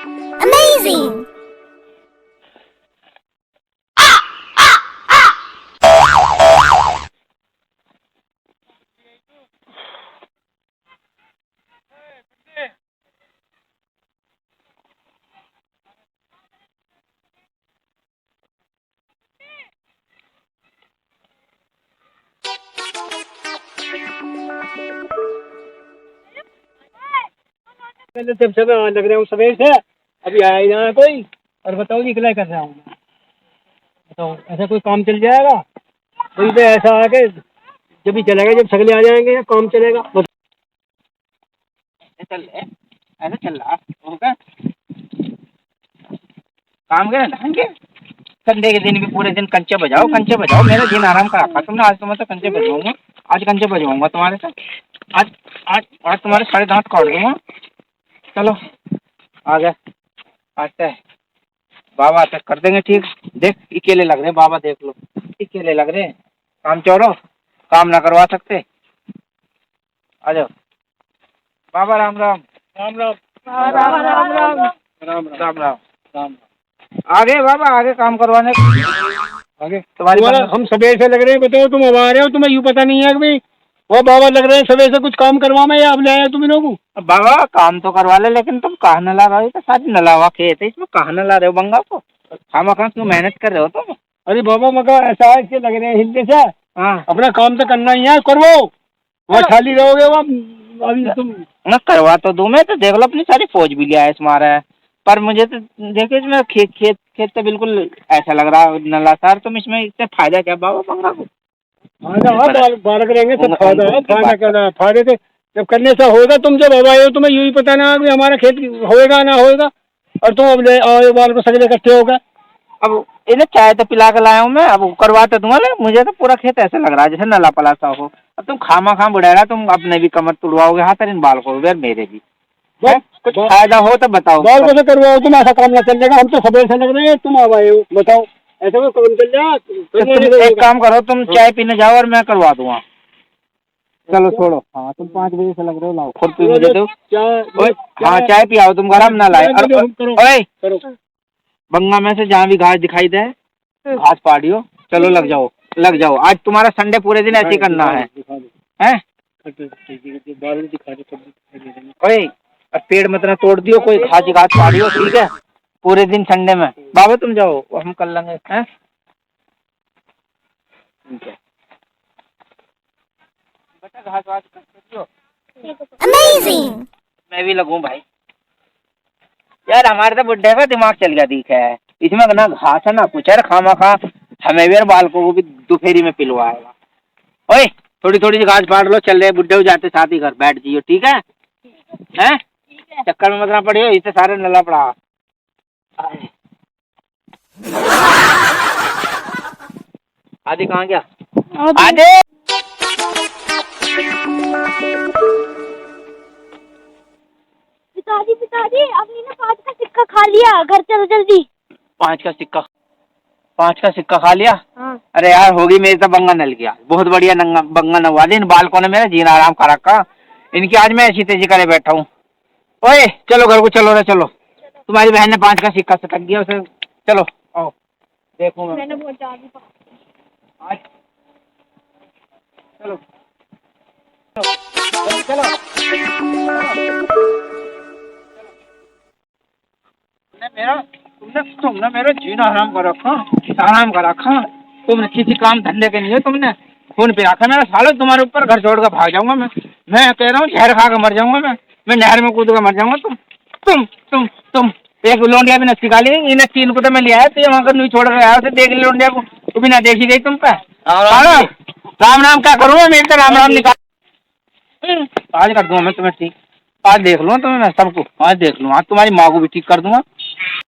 Amazing! जब सब लग रहे हूँ सवेर से अभी आया यहाँ कोई और बताओ निकला कर रहा हूँ। बताओ ऐसा कोई काम चल जाएगा वही पे ऐसा आके जब भी चलेगा जब सगले आ जाएंगे काम चलेगा। चल ऐसा चल रहा होगा काम करेंगे संडे के दिन भी पूरे दिन कंचे बजाओ मेरा दिन आराम का रखा तुमने। आज तो मैं तो कंचे बजवाऊंगा, आज कंचे बजवाऊंगा तुम्हारे साथ। आज आज आज तुम्हारे सारे दांत काट दूंगा। चलो आ गए आते हैं बाबा तक कर देंगे ठीक। देख अकेले लग रहे बाबा, देख लो अकेले लग रहे काम चोरो काम ना करवा सकते। आ जाओ बाबा राम राम राम राम राम राम राम राम राम राम राम। राम। आगे बाबा आगे काम करवाने आगे तुम्हारी हम सवेर से लग रहे हैं। बताओ तुम अब आ रहे हो, तुम्हें यूँ पता नहीं है कि भाई वो बाबा लग रहे हैं सवेर से कुछ काम करवा में या अब ले आए तुम इन लोगों को। बाबा काम तो करवा ले लेकिन तुम कहाँ न ला रहे हो? तो सारी नलावा खेत है इसमें कहाँ न ला रहे हो बंगा को? खामा खा क्यों मेहनत कर रहे हो तुम? अरे बाबा मगर ऐसा है कि लग रहे हैं हिलने से हाँ अपना काम तो करना ही है। करवो वहाँ खाली रहोगे वहाँ अभी तुम न करवा तो दूं मैं तो देख लो अपनी सारी फौज भी लिया है मारा है। पर मुझे तो देखो इसमें खेत खेत खेत तो बिल्कुल ऐसा लग रहा है नला सार। तुम इसमें इससे फायदा क्या बाबा बंगा को? बालक रहेंगे सब फायदा है। फायदा क्या फायदे से जब करने से होगा। तुम जब अब आए हो तुम्हें यही पता ना कि हमारा खेत होएगा ना होएगा और तुम अब ले आओ बाल को सगले इकट्ठे होगा। अब इन्हें चाय तो पिला कर लाया हूँ मैं, अब करवा तो दूंगा ना। मुझे तो पूरा खेत ऐसा लग रहा है जैसे नला पला सा हो। अब तुम खामा खा बुढ़ेरा तुम अपने भी कमर तुड़वाओगे हाथ इन बाल को यार मेरे भी। कुछ फायदा हो तो बताओ। बाल को से करवाओ तुम, ऐसा काम ना चलेगा। हम तो सवेर से लग रहे हैं, तुम अब आए हो बताओ ऐसा कोई काम चल जाए। तो तुम एक काम करो तुम चाय पीने जाओ और मैं करवा दूंगा। चलो छोड़ो। हाँ तुम 5 बजे से लग रहे हो, लाओ खुद पी मुझे दो। हाँ चाय पियाओ तुम, गरम ना लाए। ओए बंगा में से जहाँ भी घास दिखाई दे घास पाड़ियो। चलो लग जाओ आज तुम्हारा संडे पूरे दिन ऐसे ही करना है। हैं ओए अब पेड़ मत ना तोड़ दियो, कोई घास पाड़ियो ठीक है पूरे दिन संडे में। बाबा तुम जाओ हम कर लेंगे। हैं ठीक है बेटा घास वास कर Amazing! मैं भी लगूं भाई। यार हमारे तो बुड्ढे का दिमाग चल गया दिख है इसमें ना घास है ना कुछ है। खामा खा हमें भी बालकों को भी दोपहरी में पिलवाएगा। ओए थोड़ी थोड़ी सी घास पाड़ लो, चल रहे बुड्ढे हो जाते साथ ही घर बैठ जाइयो ठीक है। हैं चक्कर में मत ना पड़ियो, इसे सारे नल्ला पड़ा। आदि कहाँ गया? आदि पिताजी अपनी ने 5 का सिक्का खा लिया, घर चलो जल्दी। 5 का सिक्का खा लिया? हाँ। अरे यार होगी मेरी तो बंगा नल गया, बहुत बढ़िया नंगा बंगा नलवा दी इन बालकों ने मेरा जीना आराम कर रखा। इनकी आज मैं ऐसी तेजी करे बैठा हूँ। ओए चलो घर को चलो रे चलो। तुम्हारी बहन ने 5 का सिक्का सटक गया उसे। चलो आओ देखो मैंने बहुत ज्यादा आज चलो चलो तुमने मेरा जीना आराम कर रखा। तुमने किसी काम धंधे के नहीं हो। तुमने खून पे रखा मेरा सालों तुम्हारे ऊपर घर छोड़ कर भाग जाऊंगा मैं कह रहा हूँ जहर खा कर मर जाऊंगा मैं नहर में कूद कर मर जाऊंगा। तुम एक लोंडिया भी नस्सी खा ली इन 3 को तो मैं ले आया तो वहाँ कर नहीं छोड़ कर आया उसे देख ली लोंडिया को तो भी ना देखी गई तुम पे। राम राम क्या करूँ मेरे तो राम राम निकाल आज कर दूंगा मैं तुम्हें ठीक। आज देख लूँ तुम्हें मैं सबको आज देख लूँ। आज तुम्हारी माँ को भी ठीक कर दूंगा।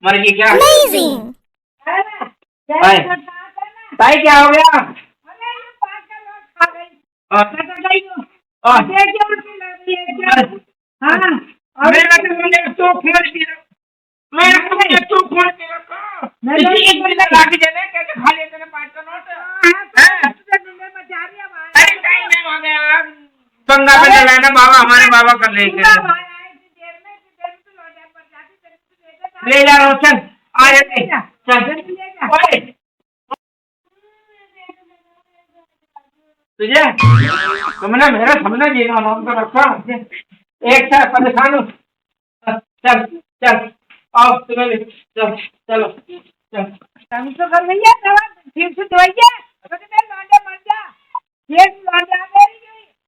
मर गई क्या? Amazing! भाई क्या हो गया? गंगा पे चलाना बाबा हमारे बाबा कर लेंगे। ले जा रहा हूँ, चल आ जाते हैं, चल ओए, तुझे तुमने मेरा सामने जीना नाम का रखा, एक साथ परेशान हूँ, चल चल आओ तुम्हें ले, चल चलो चल। हम तो कर भैया दवा ठीक से दवाइया तो मैं लौंडा मर जा ये लौंडा मेरी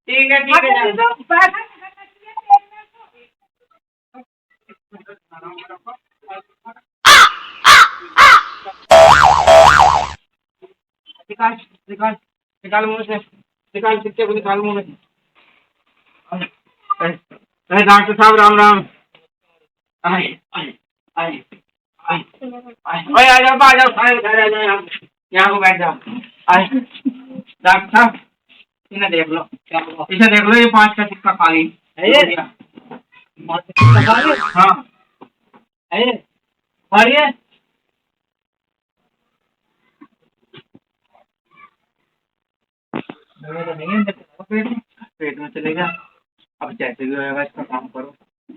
ठीक है जा। तो पैसा करना चाहिए निकाल निकाल निकाल मुंह से, निकाल सिक्के को निकाल मुंह में। अरे डॉक्टर साहब राम राम। आए आए आए आए ओए आ जाओ सारे उधर आ जाओ, यहाँ को बैठ जाओ। आए डॉक्टर साहब इन्हें देख लो, इसे देख लो, ये 5 का सिक्का खाली है ये? 5 का सिक्का खाली? हाँ है ये? खाली है? तो नहीं है, पेट में चलेगा, अब जैसे भी होगा इसका काम करो,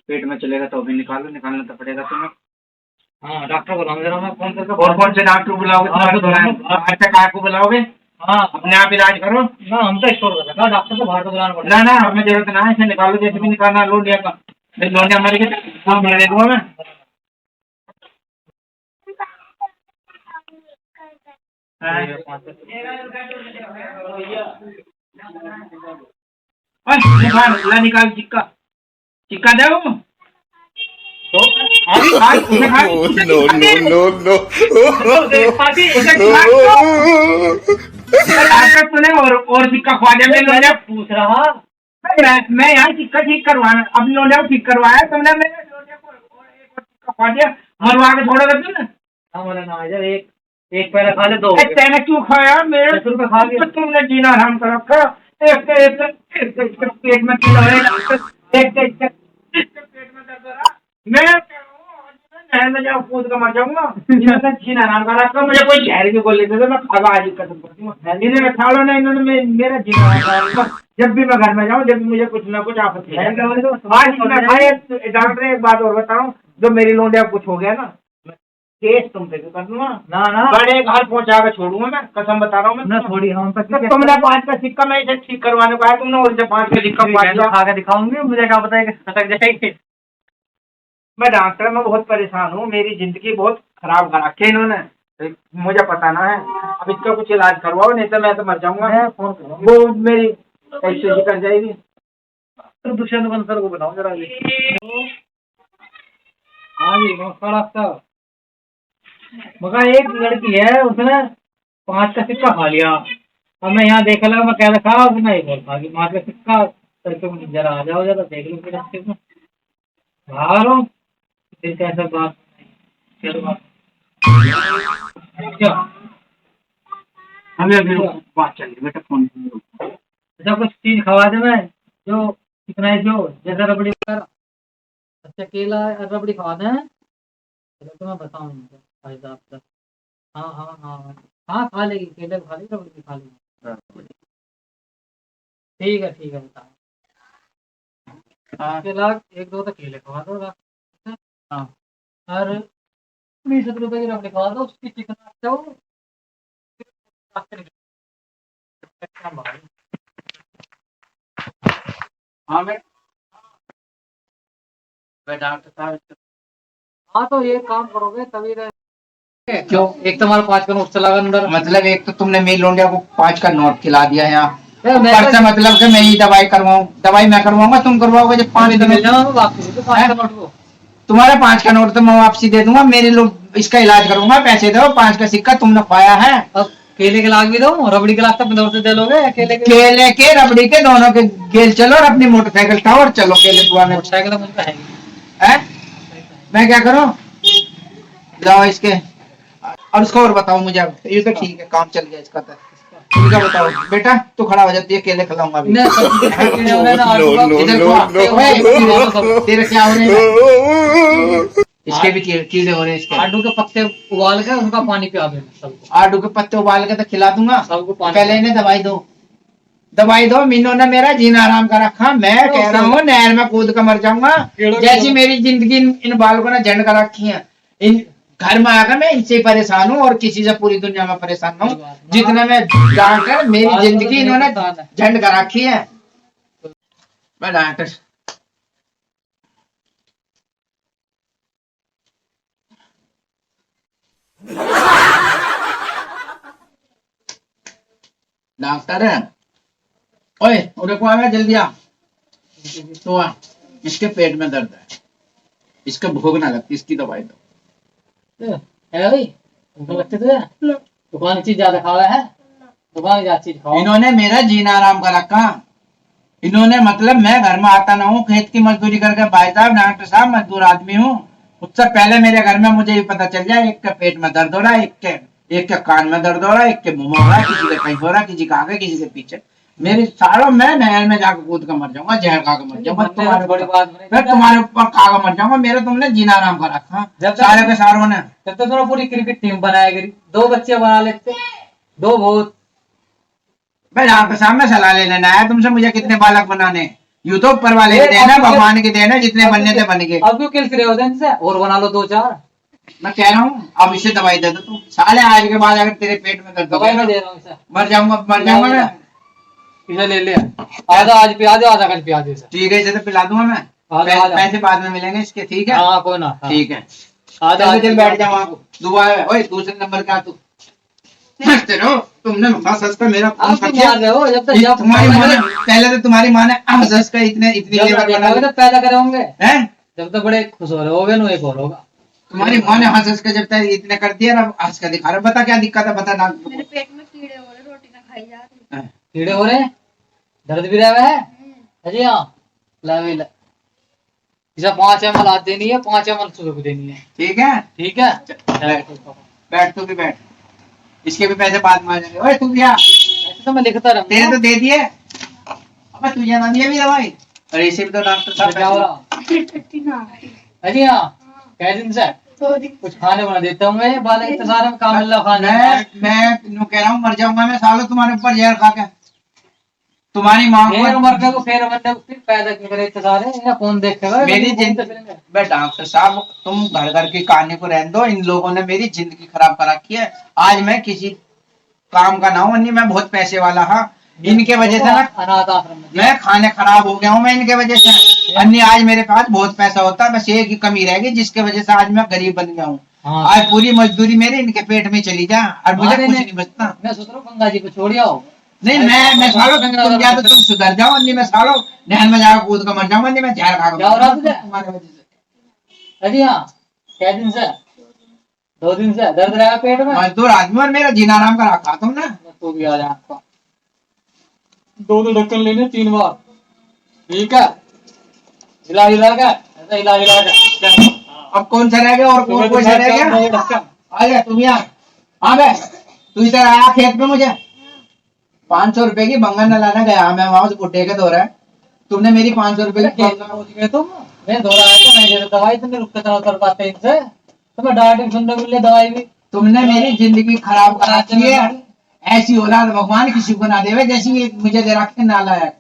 पेट में चलेगा तो भी निकालो, निकालना तो पड़ेगा तुम्हें। हाँ डॉक्टर बुलाऊंगा जरा, मैं फोन करके। और कौन से डॉक्टर बुलाओगे? अच्छा काय को बुलाओगे? हाँ अपने आप इलाज करो ना, हम तो स्टोर कर रखा, डॉक्टर को बाहर तो बुलाना पड़ेगा। ना ना, हमें जरूरत ना है, इसे निकालो जैसे भी निकालना। लोंडिया का लोंडिया मर गया, हाँ मैं दे दूंगा मैं। निकाल निकाल चिक्का, चिक्का दे वो तो तूने और सिक्का खवा दिया। मैं लोंडिया पूछ रहा, मैं यहाँ सिक्का ठीक करवाना, अब लोंडिया को ठीक करवाया तुमने, मेरे लोंडिया को और एक और सिक्का खवा दिया, मरवा के छोड़ोगे तुमने। हमारा ना इधर एक पहले खा ले, 2 तेने क्यों खाया? मेरे 10 रुपए खा गया। तुमने जीना हराम कर रखा। एक पेट में कीड़ा है, एक पेट में दर्द हो रहा। मैं कह रहा हूँ नहर में जाओ, कूद कर मर जाऊंगा। इन्होंने जीना हराम कर रखा, मुझे कोई जहर भी बोल लेते थे, मैं खागा आज कसम करती हूँ। इन्होंने खा लो ना, इन्होंने मेरा जीना हराम कर रखा। जब भी मैं घर में जाऊँ, जब भी मुझे कुछ ना कुछ आपत्ति है, आज मैं खाए। डॉक्टर एक बात और बताऊँ, जो मेरी लोंडिया कुछ हो गया ना, केस तुम पे कर दूंगा ना ना, बड़े घर पहुंचा कर छोड़ूंगा मैं, कसम बता रहा हूँ मैं। ना थोड़ी हम तक तुमने 5 का सिक्का मैं इसे ठीक करवाने को आया, तुमने और 5 का सिक्का खा के दिखाऊंगी, मुझे क्या पता है कि सटक जाएगी। मैं डॉक्टर में बहुत परेशान हूँ, मेरी जिंदगी बहुत खराब कर रखी है इन्होंने, मुझे पता ना है। अब इसका कुछ इलाज करवाओ, नहीं तो मैं तो मर जाऊंगा। मैं फोन करूँ, वो मेरी ऐसे ही कर जाएगी। तो दुष्यंत बंसर को बताओ जरा। हाँ जी नमस्कार डॉक्टर। मगर एक लड़की है, उसने 5 का सिक्का खा लिया। अब मैं यहाँ देख लगा, मैं क्या रखा, उसने एक और खा गया 5 का सिक्का करके। मुझे जरा आ जाओ, जरा देख लो फिर अच्छे से बाहर हो, फिर कैसे बात क्या हमें अभी बात चल रही बेटा, फोन अच्छा कुछ चीज खवा दे, मैं जो कितना है, जो जैसे रबड़ी वगैरह। अच्छा केला और रबड़ी खवा दें, चलो तो मैं बताऊँगा फायदा आपका। हाँ हाँ हाँ हाँ, खा लेगी, केले खा लेगी, रबड़ी खा लेगी। ठीक है बताओ। केला 1-2 तो केले खवा दो, हाँ, और 20 रुपए की रबड़ी खवा दो, उसकी चिकन दो। हाँ मैं डॉक्टर साहब। हाँ तो ये काम करोगे तभी रहे। क्यों? एक तो हमारा 5 का नोट चला गया अंदर। मतलब एक तो तुमने मेरी लोंडिया को 5 का नोट खिला दिया यहाँ, मैं से मतलब कि मैं ही दवाई करवाऊँ, दवाई मैं करवाऊंगा, तुम करवाओगे। जब 5 मिल जाओ वापस, तो 5 का नोट को तुम्हारा 5 का नोट तो मैं वापसी दे दूंगा, मेरे लोग इसका इलाज करूंगा, पैसे दो। 5 का सिक्का तुमने पाया है। अब केले के लाग भी दो, रबड़ी के लाग तक दौड़ते दे लोगे। केले के रबड़ी के दोनों के गेल चलो, और अपनी मोटरसाइकिल उठाओ और चलो केले दुआने। मोटरसाइकिल मुझ पे है, मैं क्या करूं? जाओ इसके, और उसको और बताओ मुझे। अब ये तो ठीक है, काम चल गया इसका। तो तुम क्या बताओ बेटा, तू खड़ा हो जाती है, केले खिलाऊंगा अभी। तेरे क्या हो रहे हैं? इसके भी कीड़े हो रहे हैं। इसके आडू के पत्ते उबाल के उनका पानी पिला देना सबको। आडू के पत्ते उबाल के तो खिला दूंगा सबको पानी। पहले इन्हें दवाई दो। मीनू ने मेरा जीना आराम कर रखा। मैं कह रहा हूँ नहर में कूद कर मर जाऊंगा, जैसी मेरी जिंदगी इन बालकों ने झंड कर रखी है। इन घर में आकर मैं इनसे परेशान हूँ और किसी से पूरी दुनिया में परेशान हूँ। जितने में डॉक्टर मेरी जिंदगी इन्होंने झंड कर रखी है। मैं डॉक्टर डॉक्टर है, ओए उधर को आ, जल्दी आ। तो आ, इसके पेट में दर्द है, इसका भूख ना लगती, इसकी दवाई दो। है भाई बच्चे तो दुकान चीज ज्यादा खा रहा है, दुकान ज्यादा चीज खाओ। इन्होंने मेरा जीना आराम कर रखा। इन्होंने मतलब मैं घर में आता ना हूँ, खेत की मजदूरी करके, भाई साहब डॉक्टर साहब मजदूर आदमी हूँ, उससे पहले मेरे घर में मुझे ये पता चल जाए एक के पेट में दर्द हो रहा है, एक के कान में दर्द हो रहा है, एक के मुंह में हो रहा है, किसी के कहीं हो रहा है, किसी का आगे किसी के पीछे। मेरी सालों मैं नहर में जाकर कूद कर मर जाऊंगा, जहर खा के मर जाऊंगा, तुम्हारे ऊपर खा के मर जाऊंगा। मेरे तुमने जीना आराम कर रखा सारे के सारों ने। जब तक तुमने पूरी क्रिकेट टीम बनाया करी, 2 बच्चे बना लेते, 2 बहुत। भाई डॉक्टर साहब में सलाह ले लेना है तुमसे, मुझे कितने बालक बनाने, यूं तो ऊपर वाले के देना, भगवान के देना, जितने बनने थे बन गए। अब क्यों खेल रहे हो इनसे, और बना लो 2-4। मैं कह रहा हूँ अब इसे दवाई दे दो तुम, साले आज के बाद अगर तेरे पेट में दर्द हो दवाई मैं गया दे रहा हूँ इसे, मर जाऊंगा मैं। इसे ले ले, आधा आज पिया दे, आधा कल पिया दे इसे। ठीक है, इसे तो पिला दूंगा मैं, पैसे बाद में मिलेंगे इसके, ठीक है? हाँ कोई ना, ठीक है, आधा चल बैठ जाओ वहाँ दुआ। ओए दूसरे नंबर का तू हंसते रहो, तुमने हंस का मेरा आप तो मार रहे हो। जब तक तुम्हारी माँ ने, पहले तो तुम्हारी माँ ने हंस का इतनी लेबर बना जब पैदा करे होंगे, हैं, जब तक बड़े खुश हो रहे होगे ना, एक और होगा। तुम्हारी माँ ने हंस का जब तक इतने कर दिया, अब हंस का दिखा रहा। बता क्या दिक्कत है, बता ना। मेरे पेट में कीड़े हो रहे, रोटी ना खाई जा रही। कीड़े हो रहे हैं, दर्द भी रहा है। अजी हाँ, ला इसे 5 ml आज देनी है, 5 ml सुबह को देनी है। ठीक है, ठीक है, बैठ तू भी बैठ, इसके भी पैसे बाद में आ जाएंगे। ओए तू क्या, ऐसे तो मैं लिखता रहूंगा। तेरे तो दे दिए, अब तुझे ना दिया भी दवाई, और इसे भी तो डॉक्टर साहब क्या हो रहा? अजी हाँ, कै दिन से कुछ खाने बना देता हूँ मैं, बाले इतने सारे में काम मिल रहा खाने। मैं कह रहा हूँ मर जाऊंगा मैं सालों तुम्हारे ऊपर जहर खा के। तुम्हारी माँ फिर मर गए, फिर बंदे को फिर पैदा क्यों करे इतने सारे, इन्हें कौन देखेगा? मेरी जिंदगी, डॉक्टर साहब तुम घर घर की कहानी को रहने दो, इन लोगों ने मेरी जिंदगी खराब कर रखी है। आज मैं किसी काम का ना हूँ, नहीं मैं बहुत पैसे वाला हाँ, इनके वजह से ना अनाथ आश्रम में मैं खाने खराब हो गया हूँ, मैं इनके वजह से। अन्य आज मेरे पास बहुत पैसा होता, बस एक ही कमी रहेगी जिसके वजह से आज मैं गरीब बन गया हूँ। आज पूरी मजदूरी मेरी इनके पेट में चली जा और मुझे कुछ नहीं बचता। मैं सोच रहा हूँ गंगा जी को छोड़ आओ। नहीं मैं सालों तुम या तो तुम सुधर जाओ, नहीं मैं सालों नहर में जाकर कूद कर मर जाऊंगा, नहीं मैं जहर खा तुम्हारे वजह से। अजी हाँ, कै दिन से? 2 दिन से दर्द रहेगा पेट में। मजदूर आदमी और मेरा जीना आराम का रखा तुमने। तो भी आ जाए, 2 ढक्कन लेने 3 बार, ठीक है? हिला हिला के ऐसा हिला हिला के। अब कौन सा रह गया और कौन सा रह गया? आ गया तुम यहाँ, हाँ बे तू इधर आया खेत में, मुझे 500 रुपए की बंगन न लाना गया मैं वहां से बुढ़े के दो रहा है, तुमने मेरी 500 रुपए की तुम मैं दो रहा था, नहीं दे दवाई, तुमने रुक कर कर पाते इनसे, तुम्हें डांट सुनने को मिले दवाई भी। तुमने मेरी जिंदगी खराब कर रखी है। ऐसी औलाद भगवान किसी को ना देवे जैसी ये मुझे दे रखे नालायक।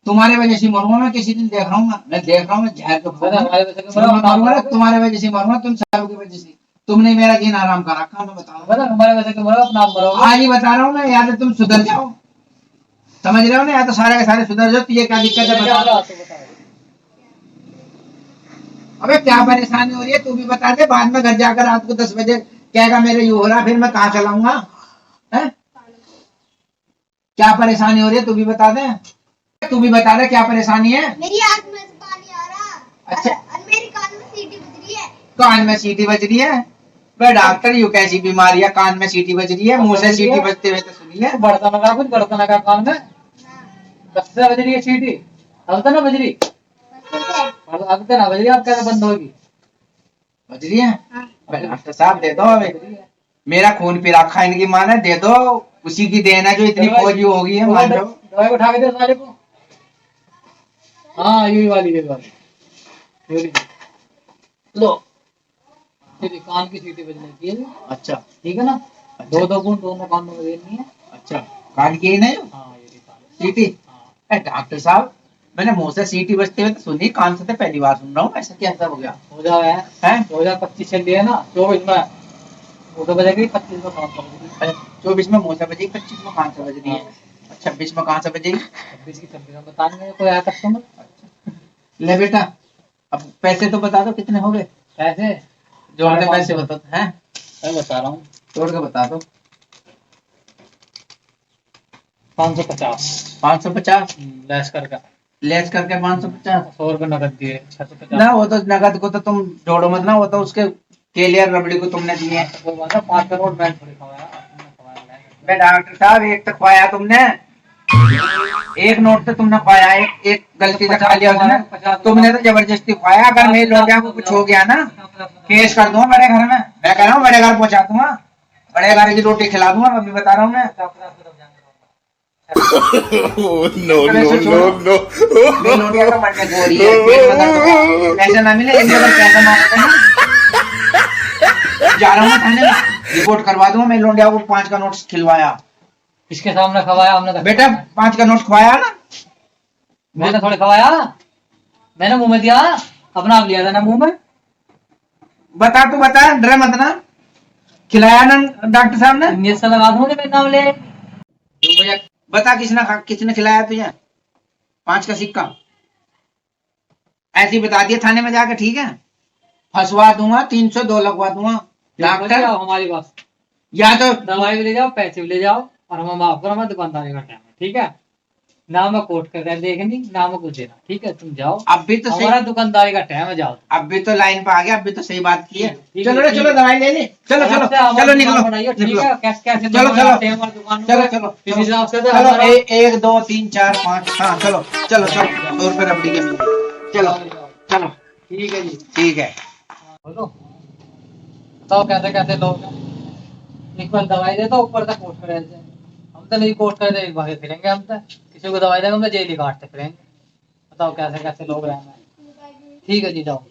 तुम्हारे वजह से मरूंगा मैं, किसी दिन देख रहा हूँ मैं देख रहा हूँ मैं जहर मरूंगा, तुम्हारे वजह से मरूंगा, तुम सब की वजह से। तुमने मेरा जीना आराम कर रखा, मैं बताऊँ हमारे वजह से मरो, अपना मरो। आज ही बता रहा हूँ मैं, या तो तुम सुधर जाओ, समझ रहे हो ना, या तो सारे के सारे सुधर जाओ। तुझे क्या दिक्कत है बता। अबे क्या परेशानी हो रही है तू भी बता दे, बाद में घर जाकर रात को 10 बजे कहेगा मेरे ये हो रहा, फिर मैं कहाँ चलाऊंगा? क्या परेशानी हो रही है तू भी बता दे, तू भी बता दे क्या परेशानी है? मेरी आंख में से पानी आ रहा। अच्छा, और मेरी कान में सीटी बज रही है। कान में सीटी बज रही है? भाई डॉक्टर यू कैसी बीमारी है, कान में सीटी बज रही है? मुंह से सीटी बजते हुए तो सुनी है। बर्तन लगा, कुछ बर्तन लगा कान में, कब से बज रही है सीटी? अब तो ना बज रही, अब तो ना बज रही, अब कैसे बंद होगी? बज रही है? डॉक्टर साहब दे दो, अबे मेरा खून पी रखा है इनकी माँ ने, दे दो, उसी की देन है जो इतनी फौजी हो गई है। मान लो दवाई को उठा के दे साले को। हाँ यही वाली लो, कान की सीटी बजने की है। अच्छा ठीक है ना, 2-2 बूंद दोनों कान में देनी है। अच्छा, कान की नहीं हाँ ये सीटी? डॉक्टर साहब मैंने मुंह से सीटी बजते हुए तो सुनी, कान से तो पहली बार सुन रहा हूँ। ऐसा कैसा हो गया? हो जाए हैं? 2025 चल रही है ना, 24 में वो तो बजेगी, 25 में काम करेगी। 24 में मुंह से बजेगी, 25 में कान से बज रही है, 26 में कहाँ से बजेगी? 26 की 26 में बताएंगे कोई आया कस्टमर। ले बेटा, अब पैसे तो बता दो कितने हो गए? पैसे जोड़ के पैसे बता दो। हैं? मैं बता रहा हूँ, जोड़ के बता दो। 550 550 लेस करके, लेस करके 550। 100 रुपये नकद दिए, 650। ना वो तो नगद को तो तुम जोड़ो मत ना, वो तो उसके केलियर रबड़ी को तुमने दिए हैं। कोई बात है, 5 करोड़ बैंक थोड़ी खवाया, आपने खवाया है। बे डॉक्टर साहब, एक तो खोया तुमने, एक नोट से तुमने खोया, एक गलती से खा लिया उसने, तुमने तो जबरदस्ती खोया। अगर मेरे लौटिया को कुछ हो गया ना, केस कर दूंगा बड़े घर में। मैं कह रहा हूँ बड़े घर पहुंचा दूंगा, बड़े घर की रोटी खिला दूंगा, अभी बता रहा हूँ मैं। No, no, no. मेरी लौटिया तो मरने को हो रही है, पेट में दर्द हो रहा है। पैसा ना मिले, एक जगह पैसा मांगेगा ना, जा रहा हूँ थाने में, रिपोर्ट करवा दूंगा। मेरी लौटिया को 5 का नोट खिलवाया। किसके सामने खवाया हमने? बेटा 5 का नोट खवाया ना, मैंने थोड़ी खवाया, मैंने मुंह में दिया, अपना आप लिया था ना मुंह में। बता तू बता, डर मत ना। खिलाया ना डॉक्टर साहब ने? इंजेक्शन लगा दूंगे मेरे नाम ले। बता किसने खिलाया तुझे? 5 का सिक्का ऐसे ही बता दिया थाने में जाके, ठीक है? फंसवा दूंगा, 302 लगवा दूंगा। डॉक्टर हमारी बात, या तो दवाई भी ले जाओ, पैसे भी ले जाओ, और हम माफ करो, हमारी दुकानदारी का टाइम है, ठीक है? ना मैं कोर्ट कर देखनी, ना मैं कुछ देना, ठीक है? तुम जाओ, अब भी तो हमारा सही, दुकानदारी का टाइम है, जाओ। अब भी तो लाइन पे आ गया, अब भी तो सही बात की है। ठीक चलो है, रे, चलो दवाई ले ली, चलो चलो चलो निकलो ठीक निकलो, है? कैसे कैसे चलो, लोग चलो। आते हैं हमारी दुकान में, चलो चलो इस हिसाब से तो चलो, हमारा- 1 2 3 4 5, हाँ चलो चलो चलो, 100 रुपए रबड़ी के मिल गए। चलो चलो, ठीक है जी। ठीक है। बोलो, बताओ कैसे कैसे लोग हैं? एक बार दवाई देता ऊपर से कोर्ट करे थे, हम तो नहीं कोर्ट करे, एक भागे फिरेंगे हम तो, किसी को दवाई देंगे हम तो जेल ही काटते फिरेंगे। बताओ कैसे कैसे लोग रहे हैं। ठीक है जी, जाओ।